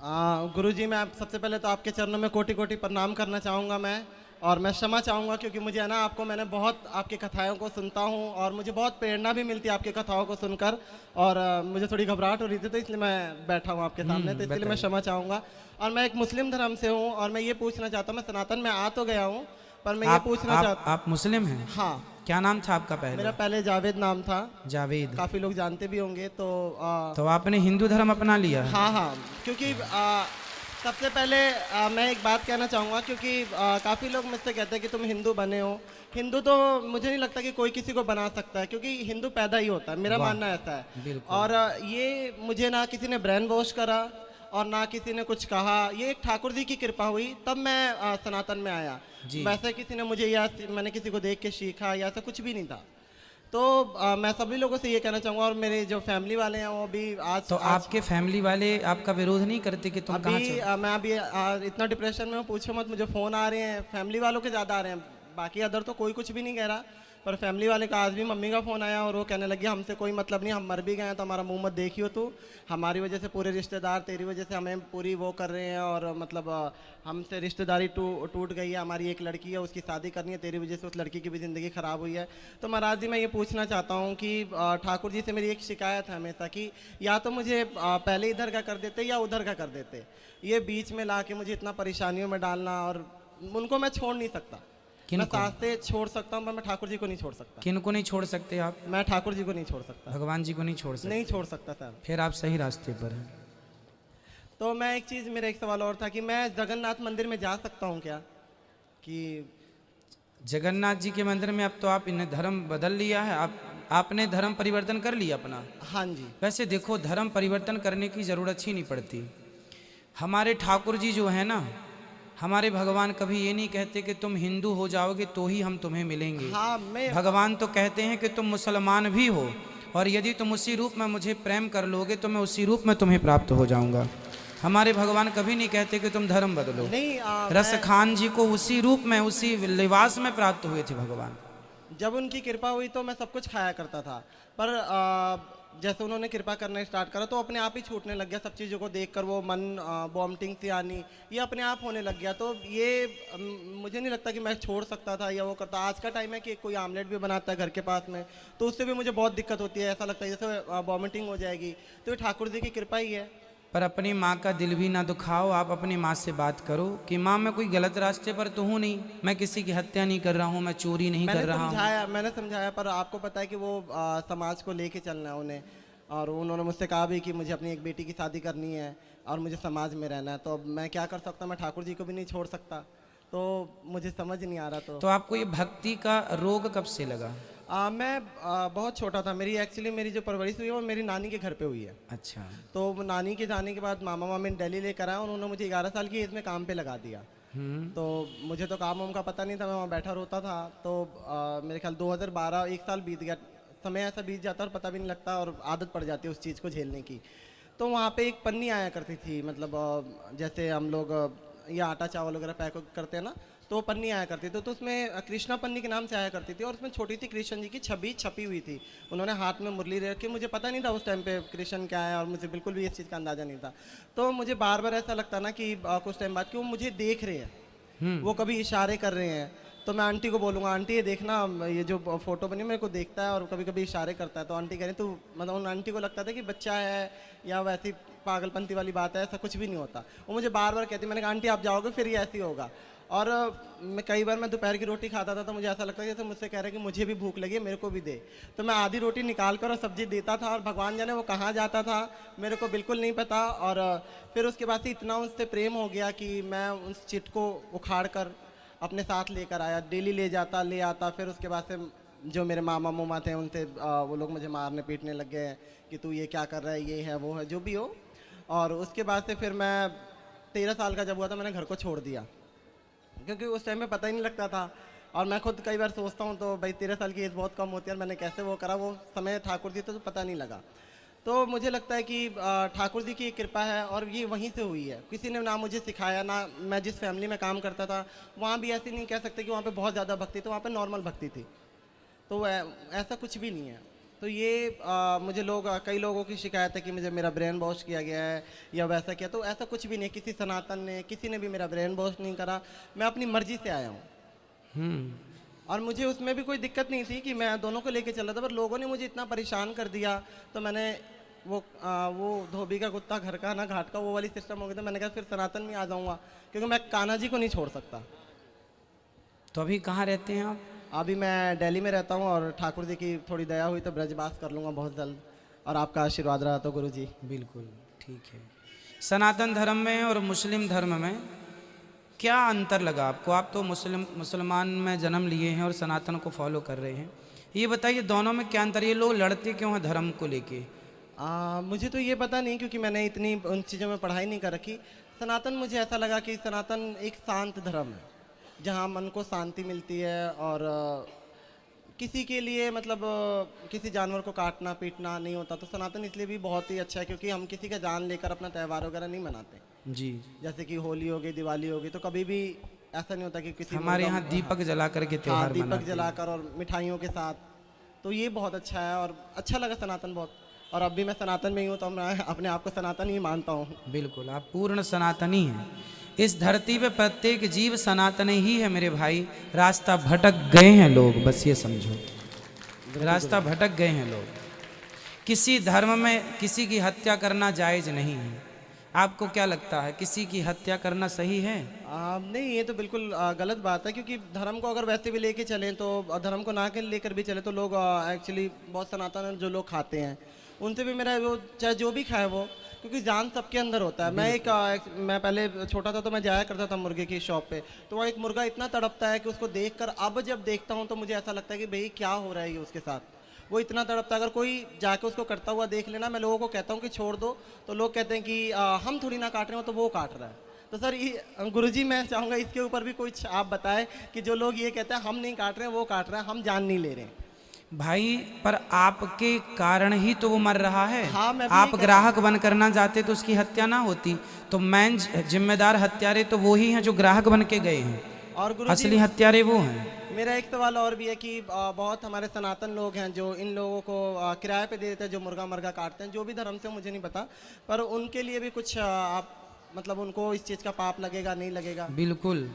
गुरुजी, मैं सबसे पहले तो आपके चरणों में कोटि कोटि प्रणाम करना चाहूँगा मैं। और मैं क्षमा चाहूँगा क्योंकि मुझे है ना, मैंने बहुत आपकी कथाओं को सुनता हूँ और मुझे बहुत प्रेरणा भी मिलती है आपकी कथाओं को सुनकर। और मुझे थोड़ी घबराहट हो रही थी, तो इसलिए मैं बैठा हूँ आपके सामने, तो इसलिए मैं बताइए। क्षमा चाहूँगा। और मैं एक मुस्लिम धर्म से हूँ और मैं ये पूछना चाहता हूँ, मैं सनातन में आ तो गया हूँ, पर मैं ये पूछना चाहता। आप मुस्लिम हैं? हाँ। क्या नाम था आपका पहले? मेरा पहले जावेद नाम था। जावेद। काफ़ी लोग जानते भी होंगे तो तो आपने हिंदू धर्म अपना लिया है? हाँ हाँ, क्योंकि सबसे पहले मैं एक बात कहना चाहूँगा, क्योंकि काफ़ी लोग मुझसे कहते हैं कि तुम हिंदू बने हो। हिंदू तो मुझे नहीं लगता कि कोई किसी को बना सकता है, क्योंकि हिंदू पैदा ही होता है, मेरा वाह, मानना ऐसा है। बिल्कुल। और ये मुझे ना किसी ने ब्रेन वॉश करा और ना किसी ने कुछ कहा, ये एक ठाकुर जी की कृपा हुई, तब मैं सनातन में आया। जी। वैसे किसी ने मुझे, या मैंने किसी को देख के सीखा, या ऐसा कुछ भी नहीं था। तो मैं सभी लोगों से ये कहना चाहूँगा, और मेरे जो फैमिली वाले हैं वो भी आज तो आज आपके फैमिली वाले आपका विरोध नहीं करते कि तुम कहाँ अभी चल? मैं अभी इतना डिप्रेशन में हूँ, पूछो मत। मुझे फ़ोन आ रहे हैं फैमिली वालों के ज़्यादा आ रहे हैं, बाकी अदर तो कोई कुछ भी नहीं कह रहा, पर फैमिली वाले का आज भी मम्मी का फ़ोन आया और वो कहने लगी हमसे कोई मतलब नहीं, हम मर भी गए हैं तो हमारा मुंह मत देखियो तू। हमारी वजह से पूरे रिश्तेदार, तेरी वजह से हमें पूरी वो कर रहे हैं, और मतलब हमसे रिश्तेदारी टूट गई है। हमारी एक लड़की है, उसकी शादी करनी है, तेरी वजह से उस लड़की की भी ज़िंदगी ख़राब हुई है। तो महाराज जी, मैं ये पूछना चाहता हूँ कि ठाकुर जी से मेरी एक शिकायत है हमेशा कि या तो मुझे पहले इधर का कर देते या उधर का कर देते। ये बीच में ला के मुझे इतना परेशानियों में डालना, और उनको मैं छोड़ नहीं सकता। मैं किनको? सांसें छोड़ सकता हूँ, पर मैं ठाकुर जी को नहीं छोड़ सकता। किनको नहीं छोड़ सकते आप? मैं ठाकुर जी को नहीं छोड़ सकता। भगवान जी को नहीं छोड़ सकते? नहीं छोड़ सकता सर। फिर आप सही रास्ते पर हैं। तो मैं एक चीज़, मेरा एक सवाल और था कि मैं जगन्नाथ मंदिर में जा सकता हूँ क्या? कि जगन्नाथ जी के मंदिर में अब तो आप इन्हें धर्म बदल लिया है, आपने धर्म परिवर्तन कर लिया अपना। हाँ जी। वैसे देखो, धर्म परिवर्तन करने की ज़रूरत ही नहीं पड़ती। हमारे ठाकुर जी जो है ना, हमारे भगवान कभी ये नहीं कहते कि तुम हिंदू हो जाओगे तो ही हम तुम्हें मिलेंगे। हाँ, मैं भगवान तो कहते हैं कि तुम मुसलमान भी हो, और यदि तुम उसी रूप में मुझे प्रेम कर लोगे तो मैं उसी रूप में तुम्हें प्राप्त हो जाऊंगा। हमारे भगवान कभी नहीं कहते कि तुम धर्म बदलो। नहीं रस खान जी को उसी रूप में, उसी लिबास में प्राप्त हुए थे भगवान। जब उनकी कृपा हुई तो मैं सब कुछ खाया करता था, पर जैसे उन्होंने कृपा करना स्टार्ट करा तो अपने आप ही छूटने लग गया। सब चीज़ों को देखकर वो मन वॉमिटिंग सी आनी, ये अपने आप होने लग गया। तो ये मुझे नहीं लगता कि मैं छोड़ सकता था या वो करता। आज का टाइम है कि कोई आमलेट भी बनाता है घर के पास में, तो उससे भी मुझे बहुत दिक्कत होती है, ऐसा लगता है जैसे वॉमिटिंग हो जाएगी। तो ये ठाकुर जी की कृपा ही है। पर अपनी माँ का दिल भी ना दुखाओ। आप अपनी माँ से बात करो कि माँ, मैं कोई गलत रास्ते पर तो हूँ नहीं, मैं किसी की हत्या नहीं कर रहा हूँ, मैं चोरी नहीं कर रहा हूँ। मैंने समझाया, पर आपको पता है कि वो समाज को लेके चलना है उन्हें। और उन्होंने मुझसे कहा भी कि मुझे अपनी एक बेटी की शादी करनी है और मुझे समाज में रहना है, तो अब मैं क्या कर सकता हूँ? मैं ठाकुर जी को भी नहीं छोड़ सकता, तो मुझे समझ नहीं आ रहा। तो आपको ये भक्ति का रोग कब से लगा? मैं बहुत छोटा था। मेरी जो परवरिश हुई है वो मेरी नानी के घर पे हुई है। अच्छा। तो नानी के जाने के बाद मामा मामी दिल्ली लेकर आया, उन्होंने मुझे 11 साल की एज में काम पे लगा दिया। तो मुझे तो काम वाम का पता नहीं था, मैं वहाँ बैठा रोता था। तो मेरे ख्याल 2012 एक साल बीत गया। समय ऐसा बीत जाता है और पता भी नहीं लगता, और आदत पड़ जाती है उस चीज़ को झेलने की। तो वहाँ पे एक पन्नी आया करती थी, मतलब जैसे हम लोग ये आटा चावल वगैरह पैक करते हैं ना, तो वो पन्नी आया करती थी। तो उसमें कृष्णा पन्नी के नाम से आया करती थी, और उसमें छोटी सी कृष्ण जी की छवि छपी हुई थी। उन्होंने हाथ में मुरली ले रखी। मुझे पता नहीं था उस टाइम पे कृष्ण क्या है, और मुझे बिल्कुल भी इस चीज़ का अंदाज़ा नहीं था। तो मुझे बार बार ऐसा लगता ना कि कुछ टाइम बाद कि वो मुझे देख रहे हैं, वो कभी इशारे कर रहे हैं। तो मैं आंटी को बोलूँगा, आंटी ये देखना, ये जो फोटो बनी मेरे को देखता है और कभी कभी इशारे करता है। तो आंटी कह रही, तो मतलब उन आंटी को लगता था कि बच्चा है या वैसी पागलपंती वाली बात है, ऐसा कुछ भी नहीं होता। वो मुझे बार बार कहती। मैंने कहा आंटी आप जाओगे फिर ये ऐसे ही होगा। और कई बार मैं दोपहर की रोटी खाता था तो मुझे ऐसा लगता है जैसे मुझसे कह रहे हैं कि मुझे भी भूख लगी है, मेरे को भी दे। तो मैं आधी रोटी निकाल कर और सब्जी देता था, और भगवान जाने वो कहाँ जाता था मेरे को बिल्कुल नहीं पता। और फिर उसके बाद से इतना उनसे प्रेम हो गया कि मैं उस चिट को उखाड़ कर अपने साथ लेकर आया, डेली ले जाता ले आता। फिर उसके बाद से जो मेरे मामा मुमा थे उनसे वो लोग मुझे मारने पीटने लग गए कि तू ये क्या कर रहा है, ये है वो है, जो भी हो। और उसके बाद से फिर मैं 13 साल का जब हुआ था मैंने घर को छोड़ दिया, क्योंकि उस टाइम में पता ही नहीं लगता था। और मैं खुद कई बार सोचता हूँ तो भाई 13 साल की एज बहुत कम होती है, और मैंने कैसे वो करा, वो समय ठाकुर जी तो पता नहीं लगा। तो मुझे लगता है कि ठाकुर जी की कृपा है, और ये वहीं से हुई है। किसी ने ना मुझे सिखाया, ना मैं जिस फैमिली में काम करता था वहाँ भी ऐसे नहीं कह सकते कि वहाँ पे बहुत ज़्यादा भक्ति थी, वहाँ पे नॉर्मल भक्ति थी। तो ऐसा कुछ भी नहीं है। तो ये मुझे कई लोगों की शिकायत है कि मुझे मेरा ब्रेन वॉश किया गया है या वैसा किया, तो ऐसा कुछ भी नहीं, किसी सनातन ने किसी ने भी मेरा ब्रेन वॉश नहीं करा। मैं अपनी मर्जी से आया हूँ और मुझे उसमें भी कोई दिक्कत नहीं थी कि मैं दोनों को लेके चल रहा था, पर लोगों ने मुझे इतना परेशान कर दिया तो मैंने वो धोबी का कुत्ता घर का ना घाट का वो वाली सिस्टम हो गया था। मैंने कहा फिर सनातन में आ जाऊँगा, क्योंकि मैं कान्हा जी को नहीं छोड़ सकता। तो अभी कहाँ रहते हैं आप? अभी मैं दिल्ली में रहता हूँ और ठाकुर जी की थोड़ी दया हुई तो ब्रजवास कर लूँगा बहुत जल्द, और आपका आशीर्वाद रहा तो गुरु जी। बिल्कुल ठीक है। सनातन धर्म में और मुस्लिम धर्म में क्या अंतर लगा आपको? आप तो मुसलमान में जन्म लिए हैं और सनातन को फॉलो कर रहे हैं, ये बताइए दोनों में क्या अंतर? ये लोग लड़ते क्यों हैं धर्म को लेके? मुझे तो ये पता नहीं, क्योंकि मैंने इतनी उन चीज़ों में पढ़ाई नहीं कर रखी। सनातन मुझे ऐसा लगा कि सनातन एक शांत धर्म है जहाँ मन को शांति मिलती है, और किसी के लिए मतलब किसी जानवर को काटना पीटना नहीं होता। तो सनातन इसलिए भी बहुत ही अच्छा है क्योंकि हम किसी का जान लेकर अपना त्यौहार वगैरह नहीं मनाते जी। जैसे कि होली हो गई, दिवाली हो गई, तो कभी भी ऐसा नहीं होता कि किसी हमारे यहाँ दीपक जला करके त्योहार दीपक मनाते हैं। जलाकर और मिठाइयों के साथ। तो ये बहुत अच्छा है और अच्छा लगा सनातन बहुत, और अब भी मैं सनातन में ही हूँ तो मैं अपने आप को सनातन ही मानता हूँ। बिल्कुल, आप पूर्ण सनातनी हैं। इस धरती पे प्रत्येक जीव सनातन ही है मेरे भाई। रास्ता भटक गए हैं लोग, बस ये समझो, रास्ता भटक गए हैं लोग। किसी धर्म में किसी की हत्या करना जायज़ नहीं है। आपको क्या लगता है, किसी की हत्या करना सही है? नहीं, ये तो बिल्कुल गलत बात है, क्योंकि धर्म को अगर वैसे भी लेके चलें तो धर्म को ना के लेकर भी चले तो लोग एक्चुअली बहुत सनातन जो लोग खाते हैं उनसे भी मेरा वो चाहे जो भी खाए वो, क्योंकि जान सबके अंदर होता है। मैं पहले छोटा था तो मैं जाया करता था मुर्गे की शॉप पे, तो वहाँ एक मुर्गा इतना तड़पता है कि उसको देखकर अब जब देखता हूँ तो मुझे ऐसा लगता है कि भाई क्या हो रहा है ये उसके साथ। वो इतना तड़पता है, अगर कोई जाके उसको करता हुआ देख लेना, मैं लोगों को कहता हूँ कि छोड़ दो, तो लोग कहते हैं कि हम थोड़ी ना काट रहे हो, तो वो काट रहा है। तो सर ये गुरुजी मैं चाहूँगा इसके ऊपर भी कुछ आप बताएं कि जो लोग ये कहते हैं हम नहीं काट रहे हैं वो काट रहे हैं, हम जान नहीं ले रहे हैं। भाई पर आपके कारण ही तो वो मर रहा है। हाँ, मैं भी आप यही ग्राहक बन करना जाते तो उसकी हत्या ना होती। तो मेन जिम्मेदार हत्यारे तो वो ही हैं जो ग्राहक बन के गए हैं, और गुरुजी असली हत्यारे वो हैं। मेरा एक सवाल और भी है कि बहुत हमारे सनातन लोग हैं जो इन लोगों को किराए पे दे देते हैं, जो मुर्गा मर्गा काटते हैं, जो भी धर्म से मुझे नहीं पता, पर उनके लिए भी कुछ आप मतलब उनको इस चीज़ का पाप लगेगा नहीं लगेगा? बिल्कुल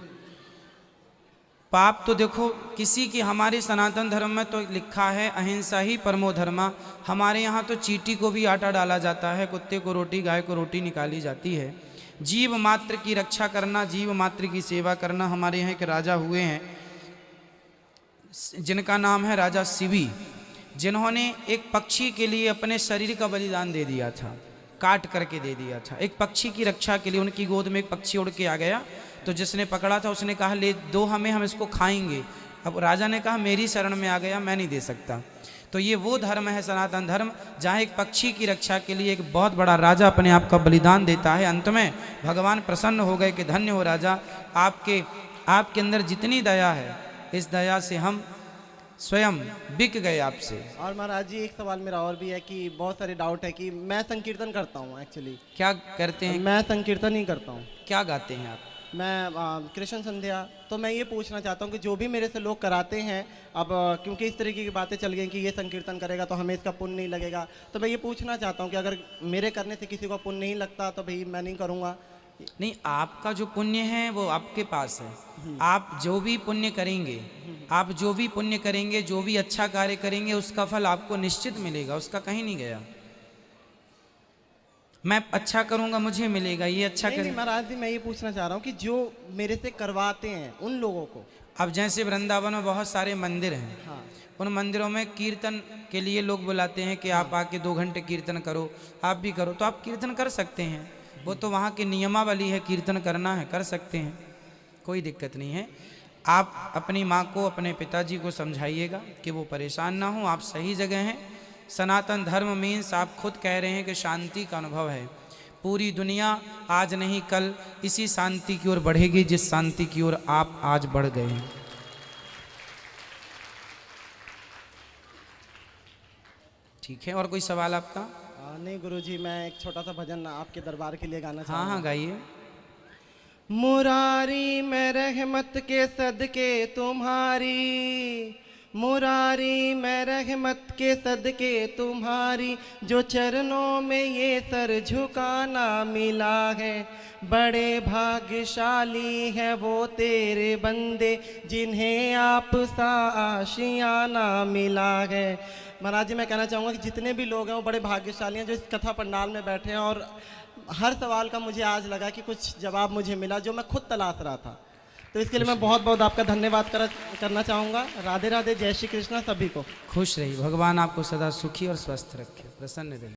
पाप तो देखो किसी की, हमारे सनातन धर्म में तो लिखा है अहिंसा ही परमो धर्मा। हमारे यहाँ तो चींटी को भी आटा डाला जाता है, कुत्ते को रोटी, गाय को रोटी निकाली जाती है। जीव मात्र की रक्षा करना, जीव मात्र की सेवा करना। हमारे यहाँ के राजा हुए हैं जिनका नाम है राजा शिवी, जिन्होंने एक पक्षी के लिए अपने शरीर का बलिदान दे दिया था, काट करके दे दिया था। एक पक्षी की रक्षा के लिए उनकी गोद में एक पक्षी उड़ के आ गया, तो जिसने पकड़ा था उसने कहा ले दो हमें, हम इसको खाएंगे। अब राजा ने कहा मेरी शरण में आ गया, मैं नहीं दे सकता। तो ये वो धर्म है सनातन धर्म, जहाँ एक पक्षी की रक्षा के लिए एक बहुत बड़ा राजा अपने आप का बलिदान देता है। अंत में भगवान प्रसन्न हो गए कि धन्य हो राजा, आपके अंदर जितनी दया है, इस दया से हम स्वयं बिक गए आपसे। और महाराज जी एक सवाल मेरा और भी है कि बहुत सारे डाउट है कि मैं संकीर्तन करता हूँ एक्चुअली। क्या करते हैं? मैं संकीर्तन ही करता हूँ। क्या गाते हैं आप? मैं कृष्ण संध्या। तो मैं ये पूछना चाहता हूँ कि जो भी मेरे से लोग कराते हैं, अब क्योंकि इस तरीके की बातें चल गई कि ये संकीर्तन करेगा तो हमें इसका पुण्य नहीं लगेगा, तो मैं ये पूछना चाहता हूँ कि अगर मेरे करने से किसी को पुण्य नहीं लगता तो भाई मैं नहीं करूँगा। नहीं, आपका जो पुण्य है वो आपके पास है। आप जो भी पुण्य करेंगे, आप जो भी पुण्य करेंगे, जो भी अच्छा कार्य करेंगे, उसका फल आपको निश्चित मिलेगा, उसका कहीं नहीं गया। मैं अच्छा करूंगा मुझे मिलेगा, ये अच्छा नहीं महाराज जी मैं ये पूछना चाह रहा हूँ कि जो मेरे से करवाते हैं उन लोगों को। अब जैसे वृंदावन में बहुत सारे मंदिर हैं, हाँ। उन मंदिरों में कीर्तन के लिए लोग बुलाते हैं कि आप आके 2 घंटे कीर्तन करो, आप भी करो, तो आप कीर्तन कर सकते हैं। वो तो वहाँ की नियमावली है, कीर्तन करना है कर सकते हैं, कोई दिक्कत नहीं है। आप अपनी माँ को, अपने पिताजी को समझाइएगा कि वो परेशान ना हो, आप सही जगह हैं। सनातन धर्म मीन्स आप खुद कह रहे हैं कि शांति का अनुभव है। पूरी दुनिया आज नहीं कल इसी शांति की ओर बढ़ेगी जिस शांति की ओर आप आज बढ़ गए हैं। ठीक है, और कोई सवाल आपका? नहीं गुरुजी, मैं एक छोटा सा भजन आपके दरबार के लिए गाना चाहूँगा। हाँ हाँ गाइए। मुरारी में रहमत के सदके तुम्हारी, मुरारी मैं रहमत के सदके तुम्हारी, जो चरणों में ये सर झुकाना मिला है। बड़े भाग्यशाली है वो तेरे बंदे, जिन्हें आप सा आशियाना मिला है। महाराज जी, मैं कहना चाहूँगा कि जितने भी लोग हैं वो बड़े भाग्यशाली हैं जो इस कथा पंडाल में बैठे हैं, और हर सवाल का मुझे आज लगा कि कुछ जवाब मुझे मिला जो मैं खुद तलाश रहा था। तो इसके लिए मैं बहुत बहुत आपका धन्यवाद करना चाहूँगा। राधे राधे, जय श्री कृष्णा सभी को। खुश रहिए, भगवान आपको सदा सुखी और स्वस्थ रखे, प्रसन्न रहिए।